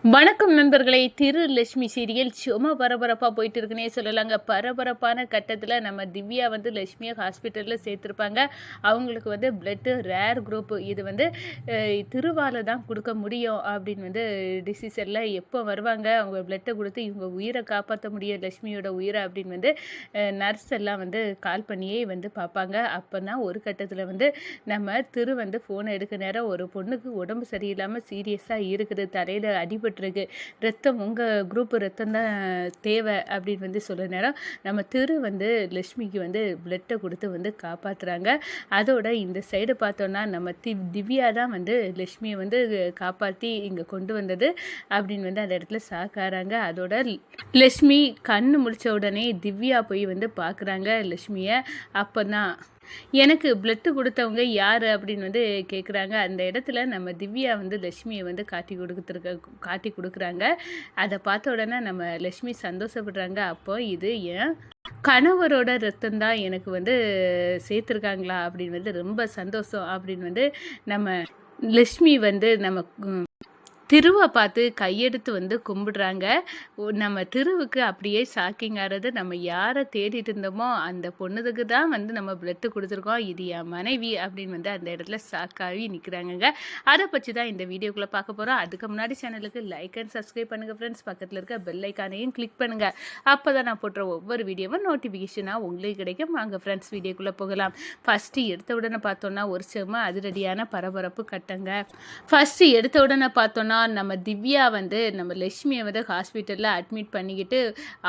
வணக்கம் நண்பர்களே. லட்சுமி சீரியல் சும்மா பரபரப்பாக போயிட்டு இருக்குன்னே சொல்லலாங்க. பரபரப்பான கட்டத்தில் நம்ம திவ்யா வந்து லட்சுமியை ஹாஸ்பிட்டலில் சேர்த்துருப்பாங்க. அவங்களுக்கு வந்து பிளட்டு ரேர் குரூப்பு, இது வந்து திருவால தான் கொடுக்க முடியும் அப்படின்னு வந்து டிசிஷனில் எப்போ வருவாங்க, அவங்க பிளட்டை கொடுத்து இவங்க உயிரை காப்பாற்ற முடியும், லட்சுமியோட உயிரை அப்படின்னு வந்து நர்ஸ் எல்லாம் வந்து கால் பண்ணியே வந்து பார்ப்பாங்க. அப்போ தான் ஒரு கட்டத்தில் வந்து நம்ம வந்து ஃபோனை எடுக்க நேரம் ஒரு பொண்ணுக்கு உடம்பு சரியில்லாமல் சீரியஸாக இருக்குது, தலையில் அடிபட்டு இருக்கு, ரத்தம் உங்கள் குரூப் ரத்தம் தான் தேவை அப்படின்னு வந்து சொல்ல நேரம் நம்ம வந்து லட்சுமிக்கு வந்து பிளட்டை கொடுத்து வந்து காப்பாற்றுறாங்க. அதோட இந்த சைடு பார்த்தோன்னா நம்ம திவ்யா தான் வந்து லட்சுமியை வந்து காப்பாற்றி இங்கே கொண்டு வந்தது அப்படின்னு வந்து அந்த இடத்துல சாக்காராங்க. அதோட லட்சுமி கண்ணு முழிச்ச உடனே திவ்யா போய் வந்து பார்க்குறாங்க லட்சுமியை. அப்போ தான் எனக்கு பிளட்டு கொடுத்தவங்க யார் அப்படின்னு வந்து கேட்குறாங்க. அந்த இடத்துல நம்ம திவ்யா வந்து லட்சுமியை வந்து காட்டி கொடுக்குறாங்க. அதை பார்த்த உடனே நம்ம லட்சுமி சந்தோஷப்படுறாங்க. அப்போ இது ஏன் கணவரோட ரத்தம் தான் எனக்கு வந்து சேர்த்துருக்காங்களா அப்படின்னு வந்து ரொம்ப சந்தோஷம் அப்படின்னு வந்து நம்ம லட்சுமி வந்து நம்ம திருவை பார்த்து கையெடுத்து வந்து கும்பிடுறாங்க. நம்ம திருவுக்கு அப்படியே ஷாக்கிங் ஆகிறது, நம்ம யாரை தேடிட்டு இருந்தோமோ அந்த பொண்ணுக்கு தான் வந்து நம்ம பிளட்டு கொடுத்துருக்கோம், இது என் மனைவி அப்படின்னு வந்து அந்த இடத்துல ஷாக்காகி நிற்கிறாங்கங்க. அதை பற்றி தான் இந்த வீடியோக்குள்ளே பார்க்க போகிறோம். அதுக்கு முன்னாடி சேனலுக்கு லைக் அண்ட் சப்ஸ்கிரைப் பண்ணுங்கள் ஃப்ரெண்ட்ஸ். பக்கத்தில் இருக்க பெல் ஐக்கானையும் கிளிக் பண்ணுங்கள். அப்போ தான் நான் போடுற ஒவ்வொரு வீடியோவும் நோட்டிஃபிகேஷனாக உங்களுக்கு கிடைக்கும். வாங்க ஃப்ரெண்ட்ஸ் வீடியோக்குள்ளே போகலாம். ஃபஸ்ட்டு எடுத்த உடனே பார்த்தோன்னா ஒரு செம்ம அதிரடியான பரபரப்பு கட்டங்க. ஃபஸ்ட்டு எடுத்த உடனே பார்த்தோன்னா நம்ம திவ்யா வந்து நம்ம லட்சுமியை வந்து ஹாஸ்பிட்டலில் அட்மிட் பண்ணிக்கிட்டு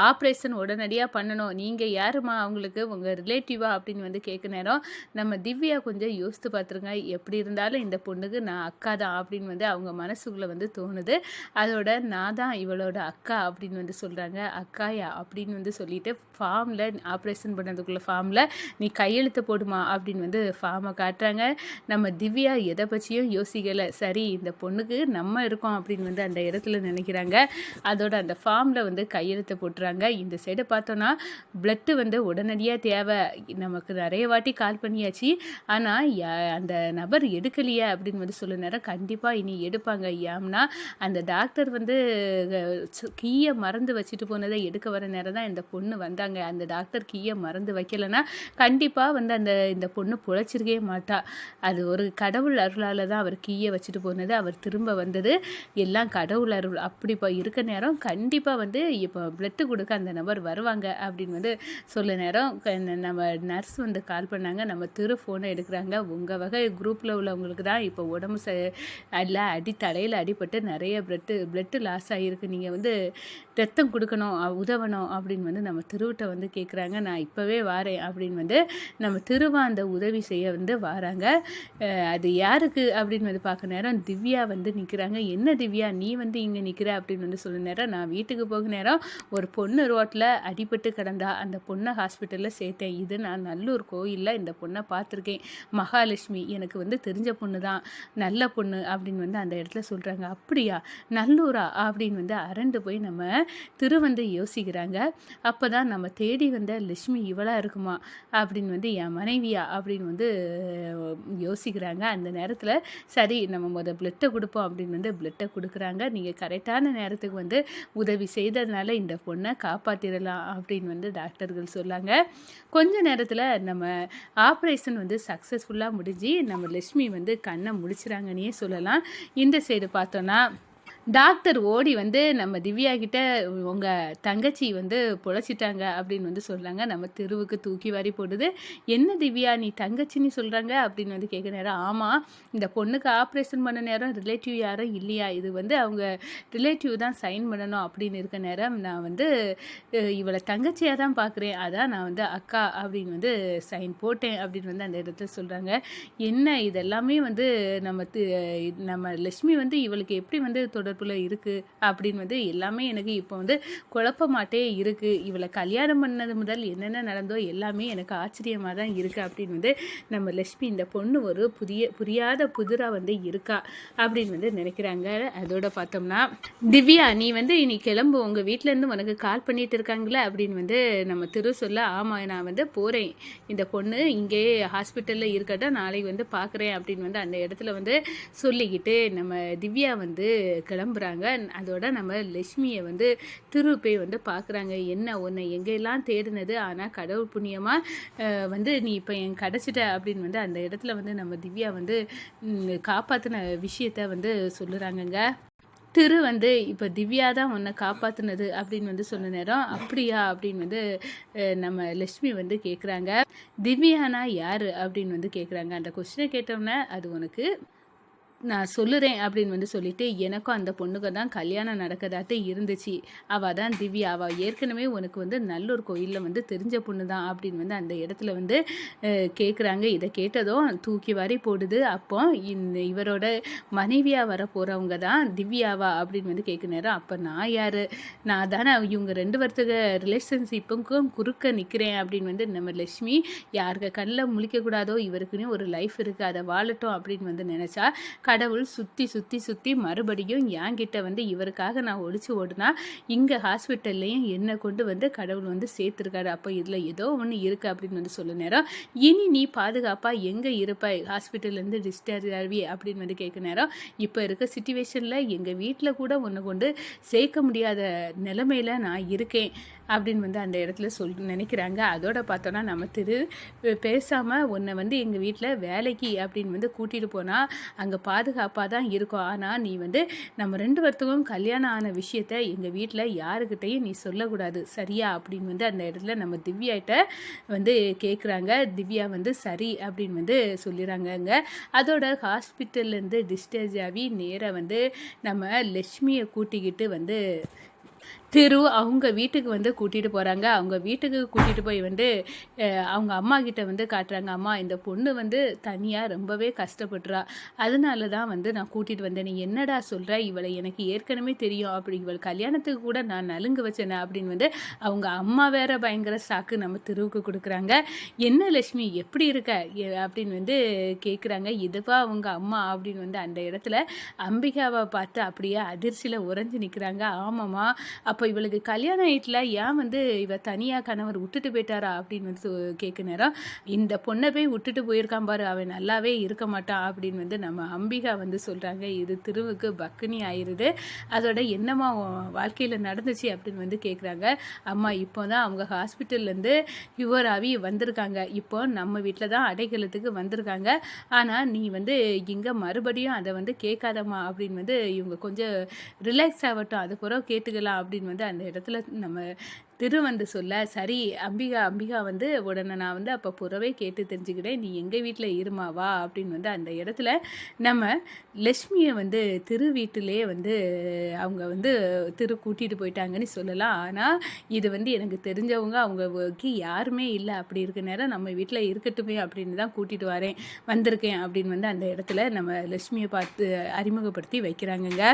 ஆப்ரேஷன் உடனடியாக பண்ணணும், நீங்கள் யாருமா அவங்களுக்கு உங்கள் ரிலேட்டிவா அப்படின்னு வந்து கேட்க நேரம் நம்ம திவ்யா கொஞ்சம் யோசித்து பார்த்துருங்க. எப்படி இருந்தாலும் இந்த பொண்ணுக்கு நான் அக்கா தான் அப்படின்னு வந்து அவங்க மனசுக்குள்ளே வந்து தோணுது. அதோட நான் தான் இவளோட அக்கா அப்படின்னு வந்து சொல்கிறாங்க. அக்காயா அப்படின்னு வந்து சொல்லிட்டு ஃபார்மில் ஆப்ரேஷன் பண்ணதுக்குள்ள ஃபார்மில் நீ கையெழுத்து போடுமா அப்படின்னு வந்து ஃபார்மை காட்டுறாங்க. நம்ம திவ்யா எதை பற்றியும் யோசிக்கலை. சரி இந்த பொண்ணுக்கு நம்ம இருக்கோம் அப்படின்னு வந்து அந்த இடத்துல நினைக்கிறாங்க. அதோட அந்த ஃபார்மில் வந்து கையெழுத்து போட்டுறாங்க. இந்த சைடை பார்த்தோன்னா பிளட்டு வந்து உடனடியாக தேவை, நமக்கு நிறைய வாட்டி கால் பண்ணியாச்சு, ஆனால் அந்த நபர் எடுக்கலையே அப்படின்னு வந்து சொல்ல நேரம் கண்டிப்பாக இனி எடுப்பாங்க. ஏம்னா அந்த டாக்டர் வந்து கீயை மறந்து வச்சுட்டு போனதை எடுக்க வர நேரம் தான் இந்த பொண்ணு வந்தாங்க. அந்த டாக்டர் கீயை மறந்து வைக்கலைன்னா கண்டிப்பாக வந்து இந்த பொண்ணு பிழைச்சிருக்கவே மாட்டா. அது ஒரு கடவுள் அருளால் தான் அவர் கீயை வச்சுட்டு போனது, அவர் திரும்ப வந்தது, எல்லாம் கடவுள் அருள். அப்படி இப்போ இருக்க நேரம் கண்டிப்பாக வந்து இப்போ பிளட்டு கொடுக்க அந்த நபர் வருவாங்க அப்படின்னு வந்து சொல்ல நேரம் நம்ம நர்ஸ் வந்து கால் பண்ணாங்க. நம்ம ஃபோனை எடுக்கிறாங்க. உங்கள் வகை குரூப்பில் உள்ளவங்களுக்கு தான் இப்போ உடம்பு எல்லாம் தலையில் அடிபட்டு நிறைய பிளட்டு லாஸ் ஆகிருக்கு, நீங்கள் வந்து ரத்தம் கொடுக்கணும், உதவணும் அப்படின்னு வந்து நம்ம திருவிட்ட வந்து கேட்குறாங்க. நான் இப்போவே வாரேன் அப்படின்னு வந்து நம்ம அந்த உதவி செய்ய வந்து வராங்க. அது யாருக்கு அப்படின்னு வந்து பார்க்க நேரம் திவ்யா வந்து நிற்கிறாங்க. என்ன திவ்யா நீ வந்து இங்கே நிற்கிற அப்படின்னு வந்து சொல்ல நேரம் நான் வீட்டுக்கு போக நேரம் ஒரு பொண்ணு ரோட்டில் அடிபட்டு கிடந்தா, அந்த பொண்ணை ஹாஸ்பிட்டலில் சேர்த்தேன். இது நான் நல்லூர் கோயிலில் இந்த பொண்ணை பார்த்துருக்கேன், மகாலட்சுமி எனக்கு வந்து தெரிஞ்ச பொண்ணு தான், நல்ல பொண்ணு அப்படின்னு வந்து அந்த இடத்துல சொல்கிறாங்க. அப்படியா நல்லூரா அப்படின்னு வந்து அரண்டு போய் நம்ம வந்து யோசிக்கிறாங்க. அப்போ தான் நம்ம தேடி வந்த லட்சுமி இவளாக இருக்குமா அப்படின்னு வந்து என் மனைவியா அப்படின்னு வந்து யோசிக்கிறாங்க. அந்த நேரத்தில் சரி நம்ம பிளட்டை கொடுப்போம் அப்படின்னு வந்து பிளட்டை கொடுக்குறாங்க. நீங்கள் கரெக்டான நேரத்துக்கு வந்து உதவி செய்ததுனால இந்த பொண்ணை காப்பாற்றிடலாம் அப்படின்னு வந்து டாக்டர்கள் சொல்லாங்க. கொஞ்ச நேரத்தில் நம்ம ஆப்ரேஷன் வந்து சக்ஸஸ்ஃபுல்லாக முடிஞ்சு நம்ம லட்சுமி வந்து கண்ணை முடிச்சிறாங்கன்னே சொல்லலாம். இந்த சைடு பார்த்தோன்னா டாக்டர் ஓடி வந்து நம்ம திவ்யா கிட்ட உங்கள் தங்கச்சி வந்து பொழைச்சிட்டாங்க அப்படின்னு வந்து சொல்கிறாங்க. நம்ம தெருவுக்கு தூக்கி வாரி போடுது. என்ன திவ்யா நீ தங்கச்சின்னு சொல்கிறாங்க அப்படின்னு வந்து கேட்க நேரம் ஆமாம் இந்த பொண்ணுக்கு ஆப்ரேஷன் பண்ண நேரம் ரிலேட்டிவ் யாரும் இல்லையா, இது வந்து அவங்க ரிலேட்டிவ் தான் சைன் பண்ணணும் அப்படின்னு இருக்க நேரம் நான் வந்து இவளை தங்கச்சியாக தான் பார்க்குறேன், அதான் நான் வந்து அக்கா அப்படின்னு வந்து சைன் போட்டேன் அப்படின்னு வந்து அந்த இடத்துல சொல்கிறாங்க. என்ன இதெல்லாமே வந்து நம்ம லட்சுமி வந்து இவளுக்கு எப்படி வந்து தொடர்பில் இருக்குது அப்படின்னு வந்து எல்லாமே எனக்கு இப்போ வந்து குழப்பமாட்டே இருக்குது. இவளை கல்யாணம் பண்ணது முதல் என்னென்ன நடந்தோ எல்லாமே எனக்கு ஆச்சரியமாக தான் இருக்குது அப்படின்னு வந்து நம்ம லட்சுமி இந்த பொண்ணு ஒரு புரியாத புதிராக வந்து இருக்கா அப்படின்னு வந்து நினைக்கிறாங்க. அதோட பார்த்தோம்னா திவ்யா நீ வந்து இனி கிளம்பு, உங்கள் வீட்டிலேருந்து உனக்கு கால் பண்ணிட்டு இருக்காங்களே அப்படின்னு வந்து நம்ம சொல்ல ஆமாம் நான் வந்து போகிறேன், இந்த பொண்ணு இங்கே ஹாஸ்பிட்டலில் இருக்கட்டும் நாளைக்கு வந்து பார்க்குறேன் அப்படின்னு வந்து அந்த இடத்துல வந்து சொல்லிக்கிட்டு நம்ம திவ்யா வந்து கிளம்ப கிளம்புறாங்க. அதோட நம்ம லட்சுமியை வந்து திரு போய் வந்து பார்க்குறாங்க. என்ன உன்னை எங்கெல்லாம் தேடினது, ஆனால் கடவுள் புண்ணியமாக வந்து நீ இப்போ என் கிடச்சிட்ட அப்படின்னு வந்து அந்த இடத்துல வந்து நம்ம திவ்யா வந்து காப்பாற்றின விஷயத்த வந்து சொல்லுறாங்கங்க. திரு வந்து இப்போ திவ்யா தான் உன்னை காப்பாற்றினது அப்படின்னு வந்து சொன்ன நேரம், அப்படியா அப்படின்னு வந்து நம்ம லட்சுமி வந்து கேட்குறாங்க. திவ்யானா யார் அப்படின்னு வந்து கேட்குறாங்க. அந்த கொஸ்டினை கேட்டோன்னே அது உனக்கு நான் சொல்லுறேன் அப்படின்னு வந்து சொல்லிட்டு, எனக்கும் அந்த பொண்ணுக்கு தான் கல்யாணம் நடக்கதாட்டு இருந்துச்சு. அவள் தான் திவ்யா. அவள் ஏற்கனவே உனக்கு வந்து நல்லூர் கோயிலில் வந்து தெரிஞ்ச பொண்ணு தான் அப்படின்னு வந்து அந்த இடத்துல வந்து கேட்குறாங்க. இதை கேட்டதும் தூக்கி வாரி போடுது. அப்போ இவரோட மனைவியாக வர போகிறவங்க தான் திவ்யாவா அப்படின்னு வந்து கேட்க நேரம், அப்போ நான் யார்? நான் தானே இவங்க 2 பேர்த்துக்கு ரிலேஷன்ஷிப்புக்கும் குறுக்க நிற்கிறேன் அப்படின்னு வந்து நம்ம லட்சுமி யாருக்கு கண்ணில் முழிக்கக்கூடாதோ, இவருக்குன்னு ஒரு லைஃப் இருக்குது, அதை வாழட்டும் அப்படின்னு வந்து நினச்சா, கடவுள் சுற்றி சுற்றி சுற்றி மறுபடியும் என்கிட்ட வந்து இவருக்காக நான் ஒழிச்சு ஓடுனா இங்கே ஹாஸ்பிட்டல்லையும் என்னை கொண்டு வந்து கடவுள் வந்து சேர்த்துருக்காரு. அப்போ இதில் ஏதோ ஒன்று இருக்குது அப்படின்னு வந்து சொல்ல நேரம், இனி நீ பாதுகாப்பாக எங்கே இருப்பாய், ஹாஸ்பிட்டல்லேருந்து டிஸ்சார்ஜ் ஆகி அப்படின்னு வந்து கேட்க நேரம், இப்போ இருக்க சுச்சுவேஷனில் எங்கள் வீட்டில் கூட ஒன்று கொண்டு சேர்க்க முடியாத நிலைமையில் நான் இருக்கேன் அப்படின்னு வந்து அந்த இடத்துல நினைக்கிறாங்க. அதோட பார்த்தோன்னா நம்ம பேசாமல் உன்னை வந்து எங்கள் வீட்டில் வேலைக்கு அப்படின்னு வந்து கூட்டிகிட்டு போனால் அங்கே பாதுகாப்பாக தான் இருக்கும். ஆனால் நீ வந்து நம்ம 2 பேர்த்துக்கும் கல்யாணம் ஆன விஷயத்த எங்கள் வீட்டில் யாருக்கிட்டையும் நீ சொல்லக்கூடாது, சரியா அப்படின்னு வந்து அந்த இடத்துல நம்ம திவ்யாட்ட வந்து கேட்குறாங்க. திவ்யா வந்து சரி அப்படின்னு வந்து சொல்லிடுறாங்கங்க. அதோட ஹாஸ்பிட்டல்லேருந்து டிஸ்சார்ஜ் ஆகி நேராக வந்து நம்ம லட்சுமியை கூட்டிக்கிட்டு வந்து திரு அவங்க வீட்டுக்கு வந்து கூட்டிகிட்டு போகிறாங்க. அவங்க வீட்டுக்கு கூட்டிகிட்டு போய் வந்து அவங்க அம்மா கிட்ட வந்து காட்டுறாங்க. அம்மா, இந்த பொண்ணு வந்து தனியாக ரொம்பவே கஷ்டப்படுறா, அதனால தான் வந்து நான் கூட்டிகிட்டு வந்தேன். நீ என்னடா சொல்கிற, இவளை எனக்கு ஏற்கனவே தெரியும், அப்படி இவள் கல்யாணத்துக்கு கூட நான் நலுங்கு வச்சேனே அப்படின்னு வந்து அவங்க அம்மா வேற பயங்கர சாக்கு நம்ம திருவுக்கு கொடுக்குறாங்க. என்ன லட்சுமி எப்படி இருக்க அப்படின்னு வந்து கேட்குறாங்க. இதுவா அவங்க அம்மா அப்படின்னு வந்து அந்த இடத்துல அம்பிகாவை பார்த்து அப்படியே அதிர்ச்சியில் உறைஞ்சி நிற்கிறாங்க. ஆமாம்மா, அப்போ இவளுக்கு கல்யாணம் ஆயிட்டுல, ஏன் வந்து இவ தனியாக கணவர் விட்டுட்டு போயிட்டாரா அப்படின்னு வந்து கேட்க நேரம், இந்த பொண்ணை போய் விட்டுட்டு போயிருக்கான் பாரு, அவன் நல்லாவே இருக்க மாட்டான் அப்படின்னு வந்து நம்ம அம்பிகா வந்து சொல்கிறாங்க. இது திருவுக்கு பக்குனி ஆயிடுது. அதோட என்னம்மா வாழ்க்கையில் நடந்துச்சு அப்படின்னு வந்து கேட்குறாங்க. அம்மா, இப்போ தான் அவங்க ஹாஸ்பிட்டல்லேருந்து க்யூர் ஆகி வந்திருக்காங்க. இப்போ நம்ம வீட்டில் தான் அடைக்கலத்துக்கு வந்திருக்காங்க. ஆனால் நீ வந்து இங்கே மறுபடியும் அதை வந்து கேட்காதம்மா அப்படின்னு வந்து இவங்க கொஞ்சம் ரிலாக்ஸ் ஆகட்டும், அது பிறகு கேட்டுக்கலாம் அப்படின்னு வந்து அந்த இடத்துல நம்ம திரு வந்து சொல்ல, சரி அம்பிகா வந்து உடனே நான் வந்து அப்போ புறவே கேட்டு தெரிஞ்சுக்கிட்டேன், நீ எங்கள் வீட்டில் இருமாவா அப்படின்னு வந்து அந்த இடத்துல நம்ம லட்சுமியை வந்து திரு வீட்டிலே வந்து அவங்க வந்து திரு கூட்டிகிட்டு போயிட்டாங்கன்னு சொல்லலாம். ஆனால் இது வந்து எனக்கு தெரிஞ்சவங்க அவங்களுக்கு யாருமே இல்லை, அப்படி இருக்க நேரம் நம்ம வீட்டில் இருக்கட்டுமே அப்படின்னு தான் கூட்டிகிட்டு வந்திருக்கேன் அப்படின்னு வந்து அந்த இடத்துல நம்ம லட்சுமியை பார்த்து அறிமுகப்படுத்தி வைக்கிறாங்கங்க.